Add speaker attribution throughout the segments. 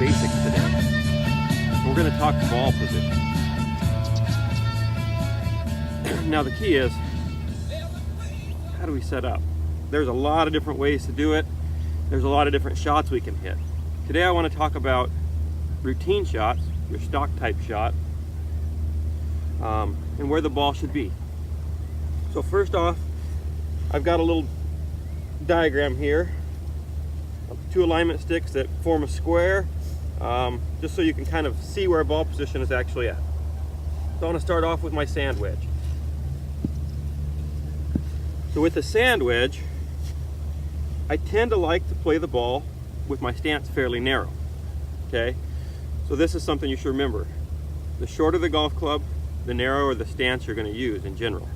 Speaker 1: basics today. We're going to talk ball position. Now the key is, how do we set up? There's a lot of different ways to do it. There's a lot of different shots we can hit. Today I want to talk about routine shots, your stock type shot, and where the ball should be. So first off, I've got a little diagram here of 2 alignment sticks that form a square, just so you can kind of see where ball position is actually at. So I want to start off with my sand wedge. So with the sand wedge, I tend to like to play the ball with my stance fairly narrow. Okay, so this is something you should remember. The shorter the golf club, the narrower the stance you're going to use in general.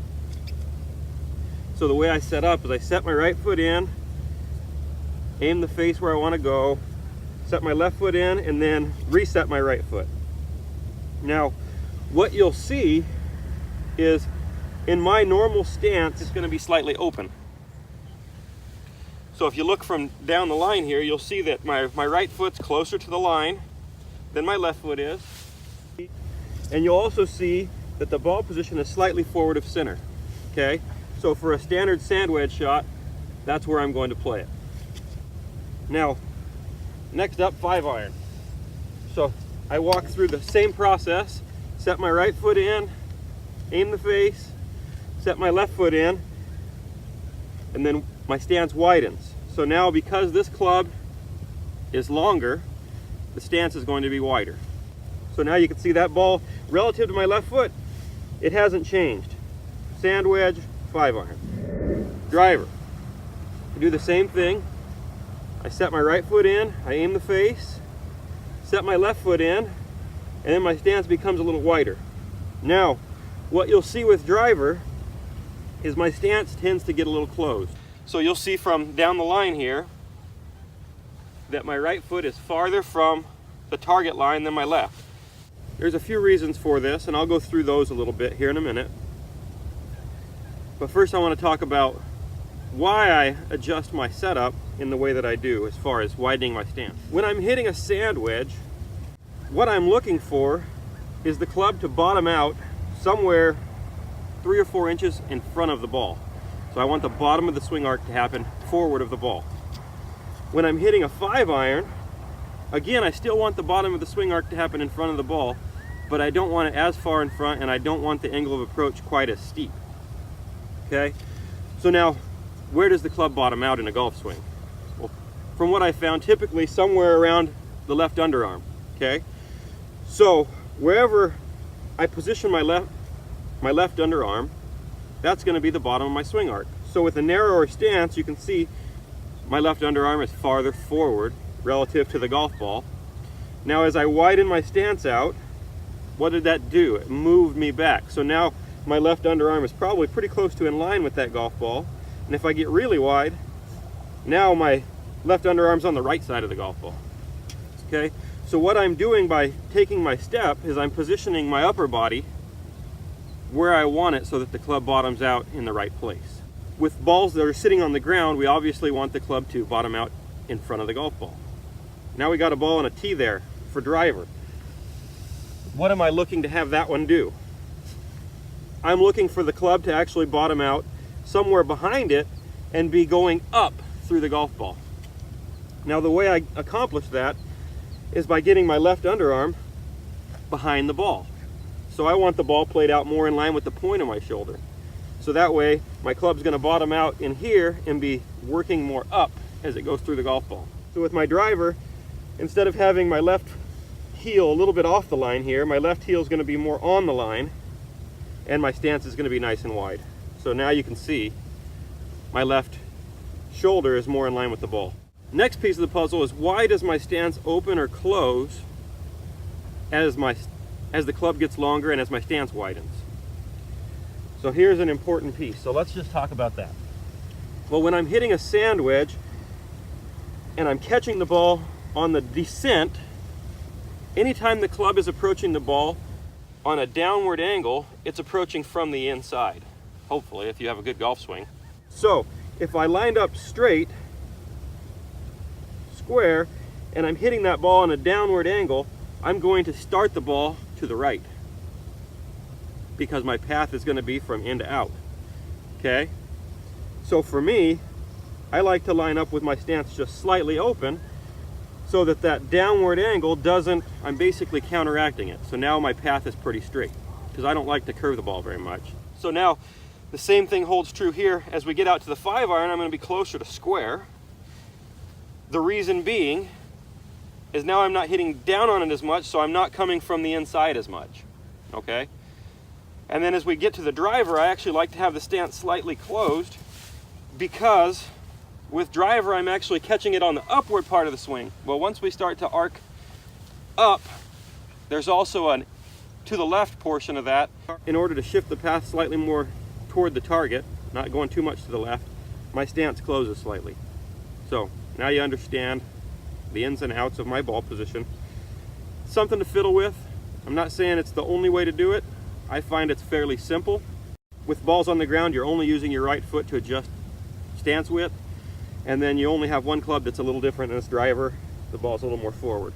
Speaker 1: So the way I set up is I set my right foot in, aim the face where I want to go, set my left foot in, and then reset my right foot. Now, what you'll see is in my normal stance, it's going to be slightly open. So if you look from down the line here, you'll see that my right foot's closer to the line than my left foot is. And you'll also see that the ball position is slightly forward of center. Okay? So for a standard sand wedge shot, that's where I'm going to play it. Now, next up, 5-iron. So I walk through the same process, set my right foot in, aim the face, set my left foot in, and then my stance widens. So now, because this club is longer, the stance is going to be wider. So now you can see that ball relative to my left foot, it hasn't changed. Sand wedge, 5-iron. Driver. I do the same thing. I set my right foot in, I aim the face, set my left foot in, and then my stance becomes a little wider. Now, what you'll see with driver is my stance tends to get a little closed. So you'll see from down the line here that my right foot is farther from the target line than my left. There's a few reasons for this, and I'll go through those a little bit here in a minute. But first I want to talk about why I adjust my setup in the way that I do as far as widening my stance. When I'm hitting a sand wedge, what I'm looking for is the club to bottom out somewhere 3 or 4 inches in front of the ball. So I want the bottom of the swing arc to happen forward of the ball. When I'm hitting a 5-iron, again, I still want the bottom of the swing arc to happen in front of the ball, but I don't want it as far in front, and I don't want the angle of approach quite as steep. Okay? So now, where does the club bottom out in a golf swing? Well, from what I found, typically somewhere around the left underarm. Okay? So wherever I position my left underarm, that's going to be the bottom of my swing arc. So with a narrower stance, you can see my left underarm is farther forward relative to the golf ball. Now as I widen my stance out, what did that do? It moved me back. So now my left underarm is probably pretty close to in line with that golf ball. And if I get really wide, now my left underarm's on the right side of the golf ball. Okay? So what I'm doing by taking my step is I'm positioning my upper body where I want it so that the club bottoms out in the right place. With balls that are sitting on the ground, we obviously want the club to bottom out in front of the golf ball. Now we got a ball and a tee there for driver. What am I looking to have that one do? I'm looking for the club to actually bottom out somewhere behind it and be going up through the golf ball. Now the way I accomplish that is by getting my left underarm behind the ball. So I want the ball played out more in line with the point of my shoulder. So that way my club's going to bottom out in here and be working more up as it goes through the golf ball. So with my driver, instead of having my left heel a little bit off the line here, my left heel is going to be more on the line, and my stance is going to be nice and wide. So now you can see my left shoulder is more in line with the ball. Next piece of the puzzle is, why does my stance open or close as the club gets longer and as my stance widens? So here's an important piece. So let's just talk about that. Well, when I'm hitting a sand wedge and I'm catching the ball on the descent, anytime the club is approaching the ball on a downward angle, it's approaching from the inside, hopefully, if you have a good golf swing. So if I lined up straight, square, and I'm hitting that ball on a downward angle, I'm going to start the ball to the right because my path is going to be from in to out. Okay? So for me, I like to line up with my stance just slightly open so that that downward angle doesn't, I'm basically counteracting it. So now my path is pretty straight because I don't like to curve the ball very much. So now the same thing holds true here. As we get out to the 5-iron, I'm going to be closer to square. The reason being is now I'm not hitting down on it as much, so I'm not coming from the inside as much. Okay? And then as we get to the driver, I actually like to have the stance slightly closed because with driver, I'm actually catching it on the upward part of the swing. Well, once we start to arc up, there's also a to the left portion of that. In order to shift the path slightly more toward the target, not going too much to the left, my stance closes slightly. So now you understand the ins and outs of my ball position. Something to fiddle with. I'm not saying it's the only way to do it. I find it's fairly simple. With balls on the ground, you're only using your right foot to adjust stance width, and then you only have one club that's a little different, and it's driver. The ball's a little more forward.